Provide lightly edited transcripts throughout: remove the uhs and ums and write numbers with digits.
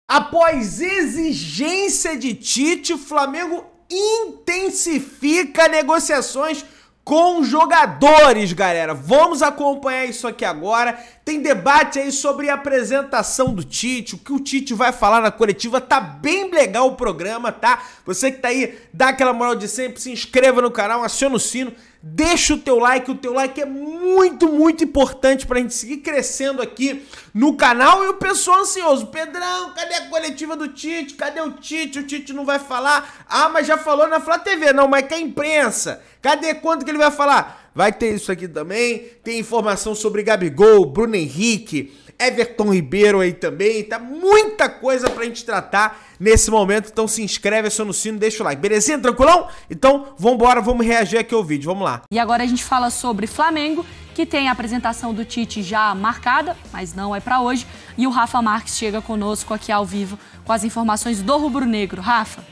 Após exigência de Tite, o Flamengo intensifica negociações com jogadores, galera. Vamos acompanhar isso aqui agora. Tem debate aí sobre a apresentação do Tite, o que o Tite vai falar na coletiva. Tá bem legal o programa, tá? Você que tá aí, dá aquela moral de sempre, se inscreva no canal, aciona o sino, deixa o teu like é muito importante pra gente seguir crescendo aqui no canal. E o pessoal ansioso, Pedrão, cadê a coletiva do Tite? Cadê o Tite? O Tite não vai falar? Ah, mas já falou na Flá TV. Não, mas que a imprensa? Cadê quanto que ele vai falar? Vai ter isso aqui também, tem informação sobre Gabigol, Bruno Henrique, Everton Ribeiro aí também, tá muita coisa pra gente tratar nesse momento, então se inscreve, aciona o sino, deixa o like, belezinha? Tranquilão? Então vambora, vamos reagir aqui ao vídeo, vamos lá. E agora a gente fala sobre Flamengo, que tem a apresentação do Tite já marcada, mas não é pra hoje, e o Rafa Marques chega conosco aqui ao vivo com as informações do Rubro Negro. Rafa.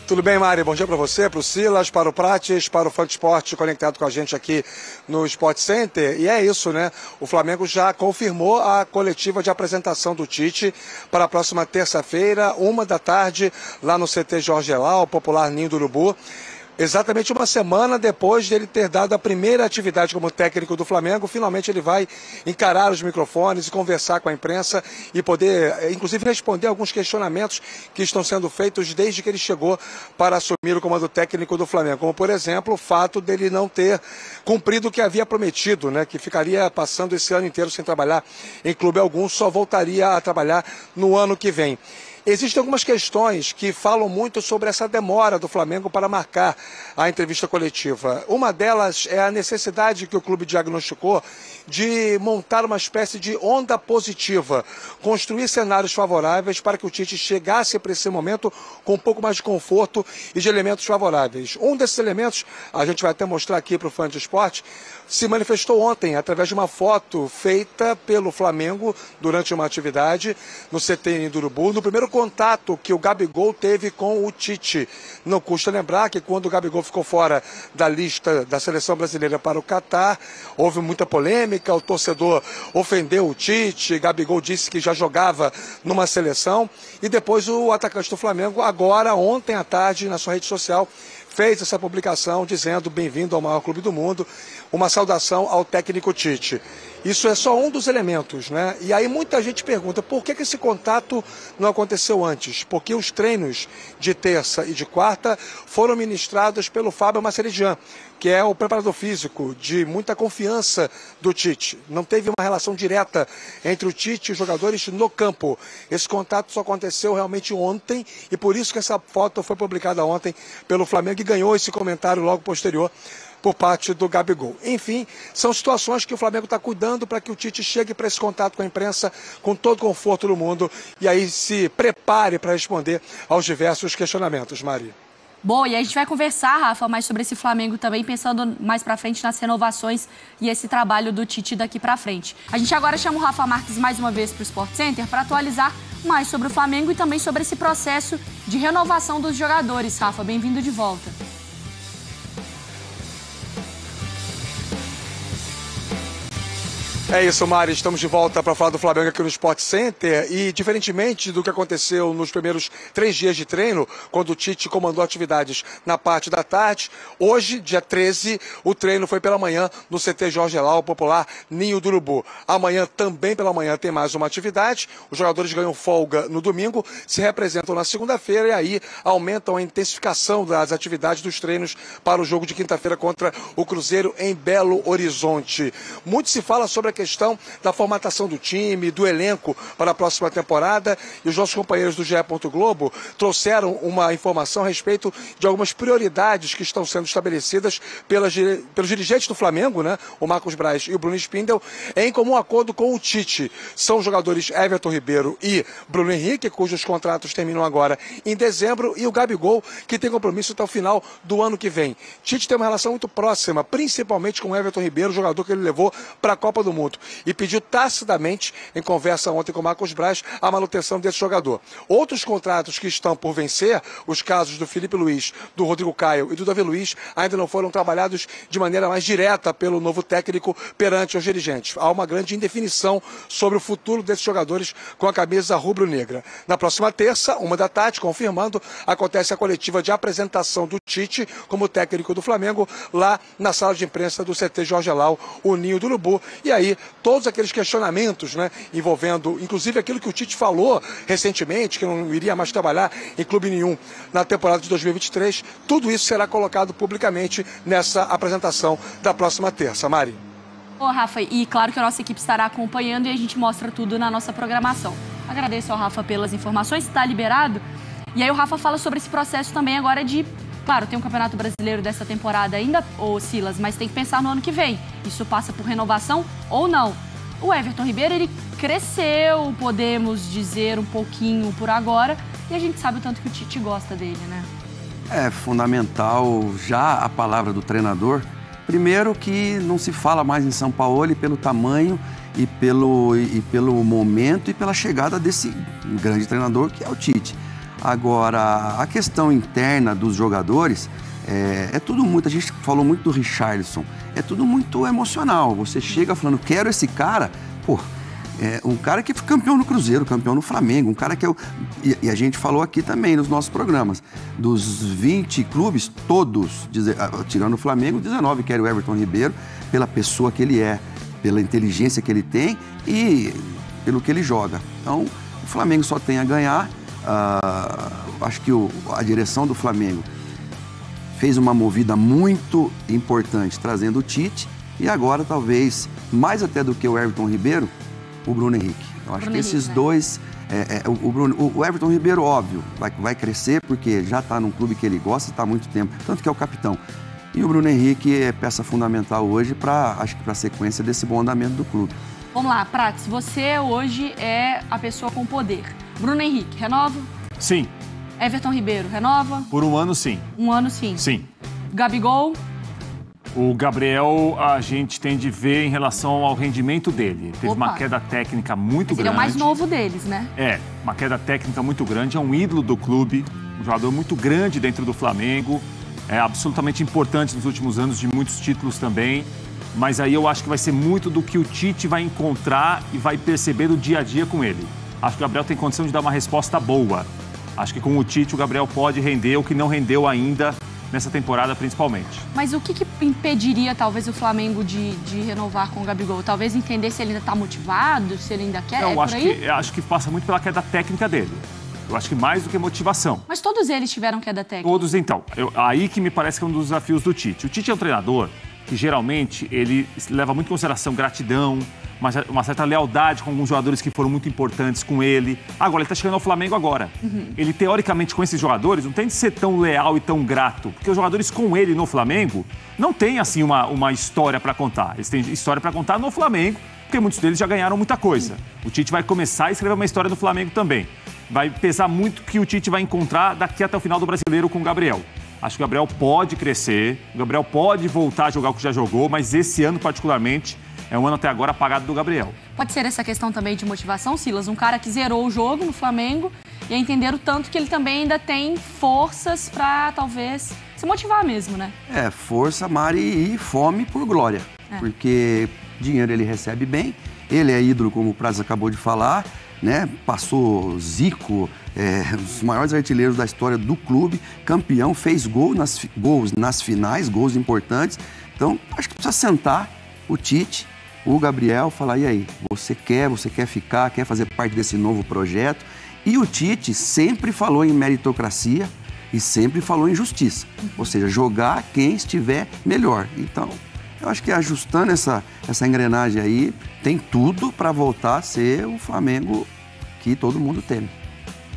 Tudo bem, Mari? Bom dia para você, para o Silas, para o Prates, para o Fã de Esporte conectado com a gente aqui no Sport Center. E é isso, né? O Flamengo já confirmou a coletiva de apresentação do Tite para a próxima terça-feira, 13h, lá no CT Jorge Elal, o popular Ninho do Urubu. Exatamente uma semana depois dele ter dado a primeira atividade como técnico do Flamengo, finalmente ele vai encarar os microfones e conversar com a imprensa e poder, inclusive, responder alguns questionamentos que estão sendo feitos desde que ele chegou para assumir o comando técnico do Flamengo. Como, por exemplo, o fato dele não ter cumprido o que havia prometido, né, que ficaria passando esse ano inteiro sem trabalhar em clube algum, só voltaria a trabalhar no ano que vem. Existem algumas questões que falam muito sobre essa demora do Flamengo para marcar a entrevista coletiva. Uma delas é a necessidade que o clube diagnosticou de montar uma espécie de onda positiva, construir cenários favoráveis para que o Tite chegasse para esse momento com um pouco mais de conforto e de elementos favoráveis. Um desses elementos, a gente vai até mostrar aqui para o Fã de Esporte, se manifestou ontem através de uma foto feita pelo Flamengo durante uma atividade no CT do Urubu, no primeiro contato que o Gabigol teve com o Tite. Não custa lembrar que quando o Gabigol ficou fora da lista da seleção brasileira para o Catar, houve muita polêmica, o torcedor ofendeu o Tite, Gabigol disse que já jogava numa seleção, e depois o atacante do Flamengo, agora, ontem à tarde, na sua rede social, fez essa publicação dizendo bem-vindo ao maior clube do mundo, uma saudação ao técnico Tite. Isso é só um dos elementos, né? E aí muita gente pergunta por que esse contato não aconteceu antes? Porque os treinos de terça e de quarta foram ministrados pelo Fábio Maceridian, que é o preparador físico de muita confiança do Tite. Não teve uma relação direta entre o Tite e os jogadores no campo. Esse contato só aconteceu realmente ontem e por isso que essa foto foi publicada ontem pelo Flamengo e ganhou esse comentário logo posterior por parte do Gabigol. Enfim, são situações que o Flamengo está cuidando para que o Tite chegue para esse contato com a imprensa com todo o conforto do mundo e aí se prepare para responder aos diversos questionamentos, Mari. Bom, e a gente vai conversar, Rafa, mais sobre esse Flamengo também, pensando mais pra frente nas renovações e esse trabalho do Tite daqui pra frente. A gente agora chama o Rafa Marques mais uma vez pro Sport Center para atualizar mais sobre o Flamengo e também sobre esse processo de renovação dos jogadores. Rafa, bem-vindo de volta. É isso, Mari, estamos de volta para falar do Flamengo aqui no Sport Center e, diferentemente do que aconteceu nos primeiros 3 dias de treino, quando o Tite comandou atividades na parte da tarde, hoje, dia 13, o treino foi pela manhã no CT Jorge Elal, o popular Ninho do Urubu. Amanhã, também pela manhã, tem mais uma atividade, os jogadores ganham folga no domingo, se representam na segunda-feira e aí aumentam a intensificação das atividades dos treinos para o jogo de quinta-feira contra o Cruzeiro em Belo Horizonte. Muito se fala sobre a questão da formatação do time, do elenco para a próxima temporada e os nossos companheiros do GE. Globo trouxeram uma informação a respeito de algumas prioridades que estão sendo estabelecidas pelos dirigentes do Flamengo, né? O Marcos Braz e o Bruno Spindel, em comum acordo com o Tite. São os jogadores Everton Ribeiro e Bruno Henrique, cujos contratos terminam agora em dezembro, e o Gabigol, que tem compromisso até o final do ano que vem. Tite tem uma relação muito próxima, principalmente com o Everton Ribeiro, jogador que ele levou para a Copa do Mundo. assunto e pediu tacidamente, em conversa ontem com o Marcos Braz, a manutenção desse jogador. Outros contratos que estão por vencer, os casos do Felipe Luiz, do Rodrigo Caio e do Davi Luiz, ainda não foram trabalhados de maneira mais direta pelo novo técnico perante os dirigentes. Há uma grande indefinição sobre o futuro desses jogadores com a camisa rubro-negra. Na próxima terça, 13h, confirmando, acontece a coletiva de apresentação do Tite como técnico do Flamengo lá na sala de imprensa do CT Jorge Elal, o Ninho do Urubu. E aí, todos aqueles questionamentos, né, envolvendo, inclusive aquilo que o Tite falou recentemente, que não iria mais trabalhar em clube nenhum na temporada de 2023, tudo isso será colocado publicamente nessa apresentação da próxima terça. Mari. Ô, Rafa, e claro que a nossa equipe estará acompanhando e a gente mostra tudo na nossa programação. Agradeço ao Rafa pelas informações, está liberado. E aí o Rafa fala sobre esse processo também agora de... Claro, tem um Campeonato Brasileiro dessa temporada ainda, ô Silas, mas tem que pensar no ano que vem. Isso passa por renovação ou não? O Everton Ribeiro, ele cresceu, podemos dizer, um pouquinho por agora, e a gente sabe o tanto que o Tite gosta dele, né? É fundamental já a palavra do treinador. Primeiro que não se fala mais em São Paulo pelo tamanho e pelo momento e pela chegada desse grande treinador que é o Tite. Agora, a questão interna dos jogadores é tudo muito... A gente falou muito do Richarlison. É tudo muito emocional. Você chega falando, quero esse cara... Pô, um cara que foi campeão no Cruzeiro, campeão no Flamengo, um cara que é e a gente falou aqui também nos nossos programas, dos 20 clubes, todos, tirando o Flamengo, 19 querem o Everton Ribeiro, pela pessoa que ele é, pela inteligência que ele tem e pelo que ele joga. Então, o Flamengo só tem a ganhar. Acho que a direção do Flamengo fez uma movida muito importante, trazendo o Tite, e agora talvez, mais até do que o Everton Ribeiro, o Bruno Henrique. Eu acho que esses dois... O Everton Ribeiro, óbvio, vai crescer porque já está num clube que ele gosta, está há muito tempo, tanto que é o capitão. E o Bruno Henrique é peça fundamental hoje acho que para a sequência desse bom andamento do clube. Vamos lá, Prates, você hoje é a pessoa com poder. Bruno Henrique, renova? Sim. Everton Ribeiro, renova? Por um ano, sim. Um ano, sim. Sim. Gabigol? O Gabriel, a gente tem de ver em relação ao rendimento dele. Teve uma queda técnica muito grande. Ele é o mais novo deles, né? Uma queda técnica muito grande. É um ídolo do clube, um jogador muito grande dentro do Flamengo. É absolutamente importante nos últimos anos, de muitos títulos também. Mas aí eu acho que vai ser muito do que o Tite vai encontrar e vai perceber do dia a dia com ele. Acho que o Gabriel tem condição de dar uma resposta boa. Acho que com o Tite o Gabriel pode render o que não rendeu ainda nessa temporada, principalmente. Mas o que impediria, talvez, o Flamengo de renovar com o Gabigol? Talvez entender se ele ainda está motivado, se ele ainda quer? Não, acho que passa muito pela queda técnica dele. Eu acho que mais do que motivação. Mas todos eles tiveram queda técnica? Todos, então. Aí que me parece que é um dos desafios do Tite. O Tite é um treinador que, geralmente, ele leva muito em consideração gratidão, uma certa lealdade com alguns jogadores que foram muito importantes com ele. Agora, ele está chegando ao Flamengo agora. Ele, teoricamente, com esses jogadores, não tem de ser tão leal e tão grato. Porque os jogadores com ele no Flamengo não têm, assim, uma história para contar. Eles têm história para contar no Flamengo, porque muitos deles já ganharam muita coisa. O Tite vai começar a escrever uma história no Flamengo também. Vai pesar muito que o Tite vai encontrar daqui até o final do Brasileiro com o Gabriel. Acho que o Gabriel pode crescer, o Gabriel pode voltar a jogar o que já jogou, mas esse ano, particularmente, é um ano até agora apagado do Gabriel. Pode ser essa questão também de motivação, Silas? Um cara que zerou o jogo no Flamengo e entender o tanto que ele também ainda tem forças para, talvez, se motivar mesmo, né? Força, Mari, e fome por glória. Porque dinheiro ele recebe bem, ele é ídolo, como o Praz acabou de falar, né? Passou Zico, os maiores artilheiros da história do clube, campeão, fez gols nas finais, gols importantes. Então, acho que precisa sentar o Tite, o Gabriel, falar, e aí, você quer ficar, quer fazer parte desse novo projeto? E o Tite sempre falou em meritocracia e sempre falou em justiça, ou seja, jogar quem estiver melhor. Então, eu acho que ajustando essa engrenagem aí, tem tudo para voltar a ser o Flamengo que todo mundo teme.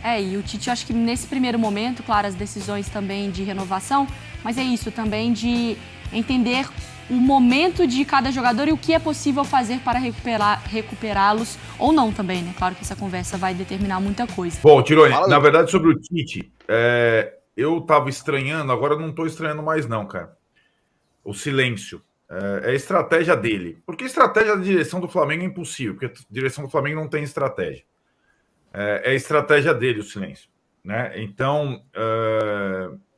E o Tite, eu acho que nesse primeiro momento, claro, as decisões também de renovação, mas é isso também de entender o momento de cada jogador e o que é possível fazer para recuperá-los ou não também, né? Claro que essa conversa vai determinar muita coisa. Bom, Tironi, na verdade, sobre o Tite, eu tava estranhando, agora eu não tô estranhando mais não, cara. O silêncio. é a estratégia dele. Porque a estratégia da direção do Flamengo é impossível, porque a direção do Flamengo não tem estratégia. É a estratégia dele o silêncio, né? Então,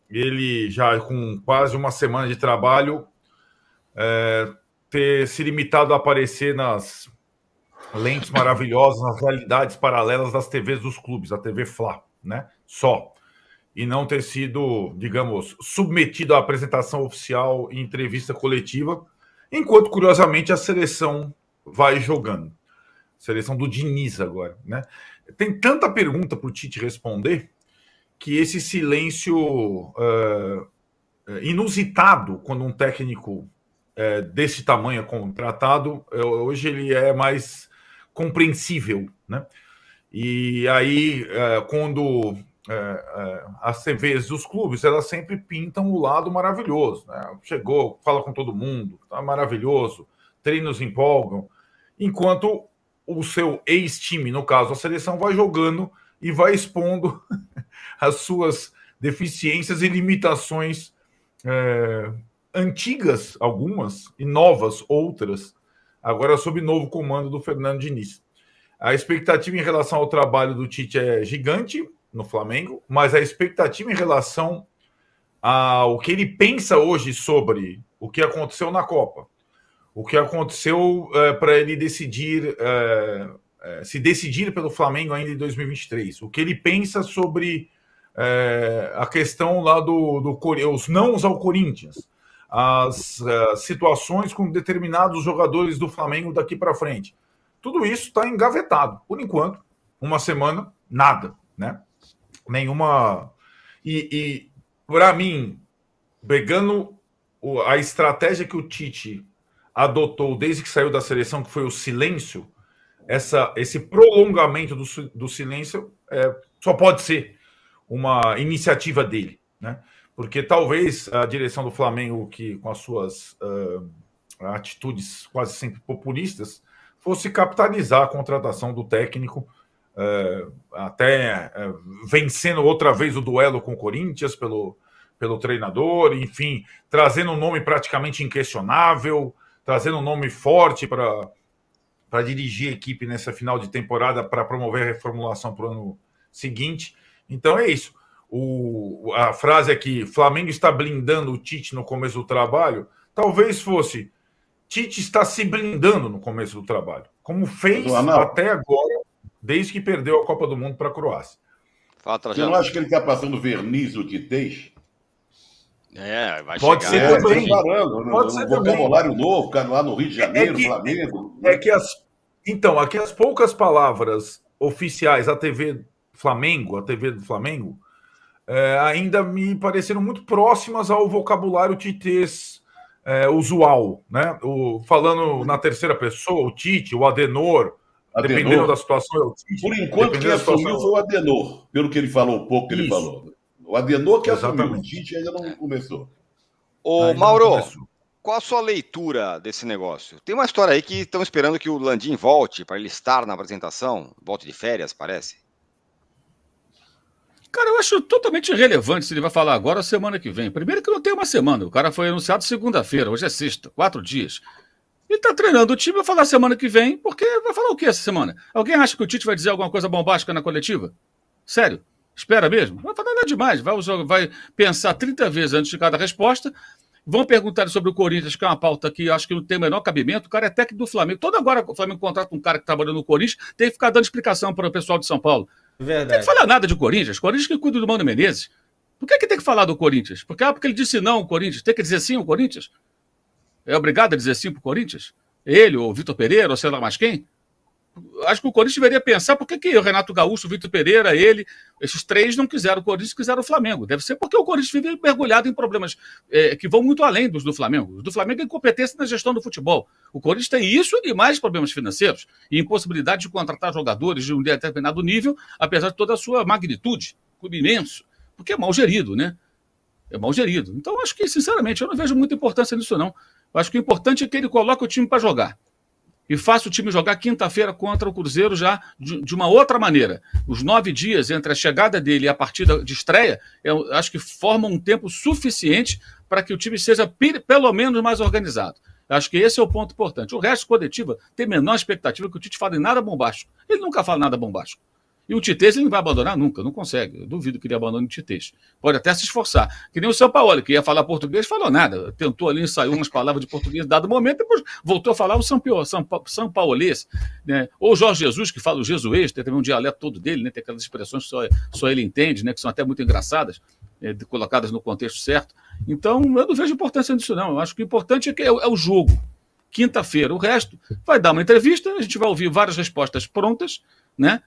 ele já com quase uma semana de trabalho, ter se limitado a aparecer nas lentes maravilhosas, nas realidades paralelas das TVs dos clubes, a TV Fla, né? Só. E não ter sido, digamos, submetido à apresentação oficial e entrevista coletiva, enquanto, curiosamente, a seleção vai jogando. Seleção do Diniz agora, né? Tem tanta pergunta para o Tite responder que esse silêncio inusitado, quando um técnico desse tamanho é contratado, hoje ele é mais compreensível, né? E aí, quando as TVs dos clubes, elas sempre pintam o lado maravilhoso, né? Chegou, fala com todo mundo, tá maravilhoso, treinos empolgam, enquanto o seu ex-time, no caso a seleção, vai jogando e vai expondo as suas deficiências e limitações antigas, algumas, e novas, outras, agora sob novo comando do Fernando Diniz. A expectativa em relação ao trabalho do Tite é gigante no Flamengo, mas a expectativa em relação ao que ele pensa hoje sobre o que aconteceu na Copa, o que aconteceu para ele decidir, se decidir pelo Flamengo ainda em 2023, o que ele pensa sobre a questão lá os nãos ao Corinthians, as situações com determinados jogadores do Flamengo daqui para frente. Tudo isso está engavetado. Por enquanto, uma semana, nada, né? Nenhuma... E para mim, pegando a estratégia que o Tite adotou desde que saiu da seleção, que foi o silêncio, esse prolongamento do silêncio só pode ser uma iniciativa dele, né? Porque talvez a direção do Flamengo, que com as suas atitudes quase sempre populistas, fosse capitalizar a contratação do técnico, até vencendo outra vez o duelo com o Corinthians pelo treinador, enfim, trazendo um nome praticamente inquestionável, trazendo um nome forte para dirigir a equipe nessa final de temporada, para promover a reformulação para o ano seguinte. Então é isso. A frase aqui, Flamengo está blindando o Tite no começo do trabalho, talvez fosse Tite está se blindando no começo do trabalho, como fez até agora, desde que perdeu a Copa do Mundo para a Croácia. Você não acha que ele está passando verniz no titês? Vai pode chegar. Ser também. Pode ser vocabulário novo, lá no Rio de Janeiro, Flamengo. Então, aqui as poucas palavras oficiais, a TV do Flamengo, ainda me pareceram muito próximas ao vocabulário titês usual, né? Falando na terceira pessoa, o Tite, o Adenor, dependendo da situação, é o Tite. Por enquanto, quem assumiu foi o Adenor, pelo que ele falou, o pouco que ele falou. O Adenor que assumiu, o Tite ainda não começou. Ô, Mauro, qual a sua leitura desse negócio? Tem uma história aí que estão esperando que o Landim volte para ele estar na apresentação, volte de férias, parece. Cara, eu acho totalmente irrelevante se ele vai falar agora ou semana que vem. Primeiro que não tem uma semana, o cara foi anunciado segunda-feira, hoje é sexta, 4 dias. Ele tá treinando o time, vai falar semana que vem, porque vai falar o quê essa semana? Alguém acha que o Tite vai dizer alguma coisa bombástica na coletiva? Sério? Espera mesmo? Não vai falar nada demais, vai pensar 30 vezes antes de cada resposta. Vão perguntar sobre o Corinthians, que é uma pauta que eu acho que não tem o menor cabimento. O cara é técnico do Flamengo. Toda agora o Flamengo contrata um cara que trabalhou no Corinthians, tem que ficar dando explicação para o pessoal de São Paulo. Verdade. Não tem que falar nada de Corinthians. Corinthians que cuida do Mano Menezes. Por que tem que falar do Corinthians? Porque ele disse não ao Corinthians. Tem que dizer sim ao Corinthians? É obrigado a dizer sim pro Corinthians? Ele, ou Vitor Pereira, ou sei lá mais quem? Acho que o Corinthians deveria pensar por que o Renato Gaúcho, o Vitor Pereira, ele, esses três não quiseram o Corinthians, quiseram o Flamengo. Deve ser porque o Corinthians vive mergulhado em problemas que vão muito além dos do Flamengo. Os do Flamengo é incompetência na gestão do futebol. O Corinthians tem isso e mais problemas financeiros e impossibilidade de contratar jogadores de um determinado nível, apesar de toda a sua magnitude, clube imenso, porque é mal gerido, né? É mal gerido. Então, acho que, sinceramente, eu não vejo muita importância nisso, não. Eu acho que o importante é que ele coloque o time para jogar. E faça o time jogar quinta-feira contra o Cruzeiro já de uma outra maneira. Os 9 dias entre a chegada dele e a partida de estreia, eu acho que formam um tempo suficiente para que o time seja pelo menos mais organizado. Acho que esse é o ponto importante. O resto, coletiva, tem menor expectativa que o Tite fale nada bombástico. Ele nunca fala nada bombástico. E o Titês ele não vai abandonar nunca, não consegue. Eu duvido que ele abandone o Titês. Pode até se esforçar. Que nem o Sampaoli, que ia falar português, falou nada. Tentou ali, ensaiou umas palavras de português em dado momento, depois voltou a falar o Sampaolês. Né? Ou o Jorge Jesus, que fala o jesuês, tem também um dialeto todo dele, né? Tem aquelas expressões que só ele entende, né? Que são até muito engraçadas, colocadas no contexto certo. Então, eu não vejo importância nisso, não. Eu acho que o importante é o jogo. Quinta-feira, o resto vai dar uma entrevista, a gente vai ouvir várias respostas prontas, né?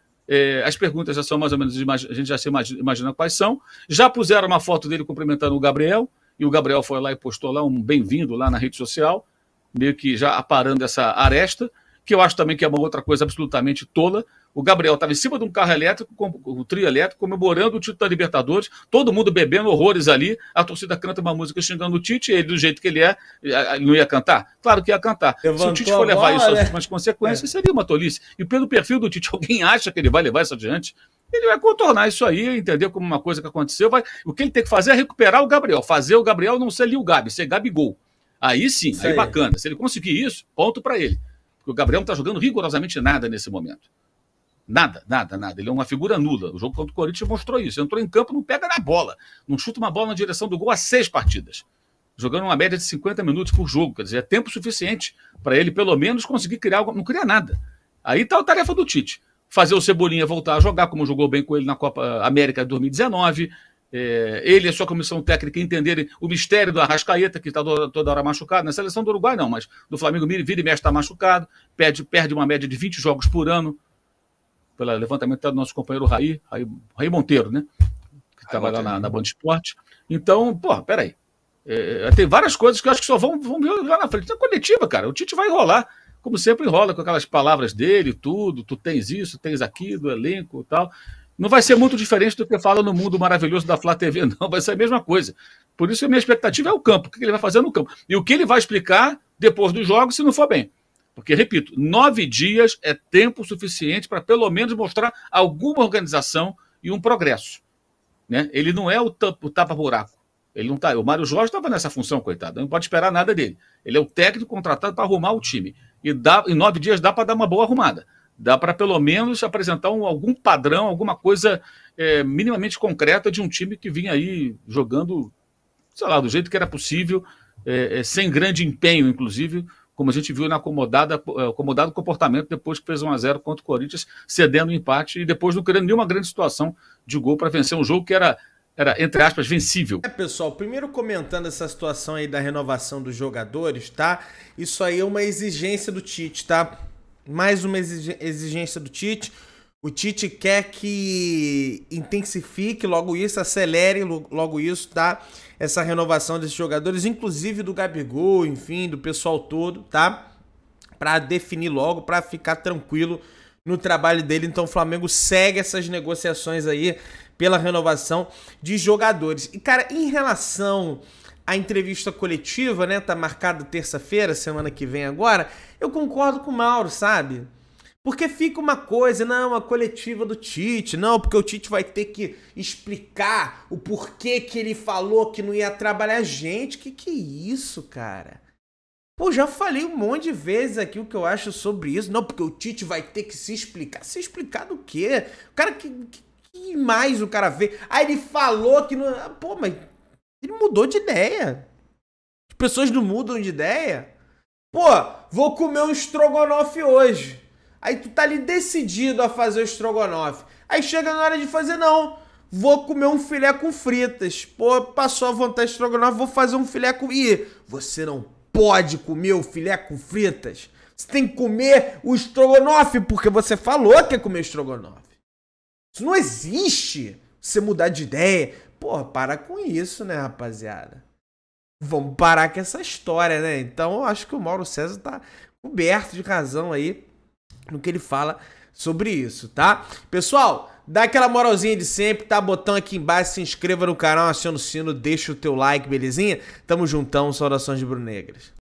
As perguntas já são mais ou menos, a gente já se imagina quais são. Já puseram uma foto dele cumprimentando o Gabriel, e o Gabriel foi lá e postou lá um bem-vindo lá na rede social, meio que já aparando essa aresta, que eu acho também que é uma outra coisa absolutamente tola. O Gabriel estava em cima de um carro elétrico, um trio elétrico, comemorando o título da Libertadores, todo mundo bebendo horrores ali, a torcida canta uma música xingando o Tite, ele do jeito que ele é, não ia cantar? Claro que ia cantar. Levantou. Se o Tite for levar isso às últimas consequências, seria uma tolice. E pelo perfil do Tite, alguém acha que ele vai levar isso adiante? Ele vai contornar isso aí, entender como uma coisa que aconteceu. O que ele tem que fazer é recuperar o Gabriel, fazer o Gabriel não ser Lil Gabi, ser Gabigol. Aí sim, aí bacana. Se ele conseguir isso, ponto para ele. Porque o Gabriel não está jogando rigorosamente nada nesse momento. Nada. Ele é uma figura nula. O jogo contra o Corinthians mostrou isso. Entrou em campo, não pega na bola. Não chuta uma bola na direção do gol há 6 partidas. Jogando uma média de 50 minutos por jogo. Quer dizer, é tempo suficiente para ele, pelo menos, conseguir criar algo. Não cria nada. Aí está a tarefa do Tite. Fazer o Cebolinha voltar a jogar, como jogou bem com ele na Copa América de 2019. Ele e a sua comissão técnica entenderem o mistério do Arrascaeta, que está toda hora machucado. Na seleção do Uruguai, não, mas do Flamengo, vira e mexe, está machucado. Perde uma média de 20 jogos por ano. Pelo levantamento do nosso companheiro Raí Monteiro, né? Que estava lá na Band Esporte. Então, peraí. Tem várias coisas que eu acho que só vão vir lá na frente. Na coletiva, cara, o Tite vai enrolar, como sempre enrola, com aquelas palavras dele, tudo, tu tens isso, tens aquilo, elenco e tal. Não vai ser muito diferente do que fala no mundo maravilhoso da Flá TV, não. Vai ser a mesma coisa. Por isso a minha expectativa é o campo, o que ele vai fazer no campo. E o que ele vai explicar depois dos jogos, se não for bem. Porque, repito, 9 dias é tempo suficiente para pelo menos mostrar alguma organização e um progresso. Né? Ele não é o tapa-buraco. Ele não tá. O Mário Jorge estava nessa função, coitado. Não pode esperar nada dele. Ele é o técnico contratado para arrumar o time. E em 9 dias dá para dar uma boa arrumada. Dá para pelo menos apresentar algum padrão, alguma coisa minimamente concreta de um time que vinha aí jogando, sei lá, do jeito que era possível, sem grande empenho, inclusive, como a gente viu na acomodado comportamento depois que fez 1-0 contra o Corinthians, cedendo o empate e depois não querendo nenhuma grande situação de gol para vencer um jogo que era, entre aspas, vencível. Pessoal, primeiro comentando essa situação aí da renovação dos jogadores, tá? Isso aí é uma exigência do Tite, tá? Mais uma exigência do Tite. O Tite quer que intensifique logo isso, acelere logo isso, tá? Essa renovação desses jogadores, inclusive do Gabigol, enfim, do pessoal todo, tá? Pra definir logo, pra ficar tranquilo no trabalho dele. Então o Flamengo segue essas negociações aí pela renovação de jogadores. E, cara, em relação à entrevista coletiva, né? Tá marcada terça-feira, semana que vem agora. Eu concordo com o Mauro, sabe? Porque fica uma coisa, não, a coletiva do Tite, não, porque o Tite vai ter que explicar o porquê que ele falou que não ia trabalhar. Gente, que é isso, cara? Pô, já falei um monte de vezes aqui o que eu acho sobre isso. Não, porque o Tite vai ter que se explicar. Se explicar do quê? O cara, que mais o cara vê? Aí ele falou que não... Pô, mas ele mudou de ideia. As pessoas não mudam de ideia. Pô, vou comer um estrogonofe hoje. Aí tu tá ali decidido a fazer o estrogonofe. Aí chega na hora de fazer, não. Vou comer um filé com fritas. Pô, passou a vontade de estrogonofe, vou fazer um filé com... Ih, você não pode comer o filé com fritas. Você tem que comer o estrogonofe, porque você falou que ia comer estrogonofe. Isso não existe. Você mudar de ideia. Pô, para com isso, né, rapaziada? Vamos parar com essa história, né? Então, eu acho que o Mauro César tá coberto de razão aí no que ele fala sobre isso, tá? Pessoal, dá aquela moralzinha de sempre, tá? Botão aqui embaixo, se inscreva no canal, aciona o sino, deixa o teu like, belezinha? Tamo juntão, saudações de Brunegras.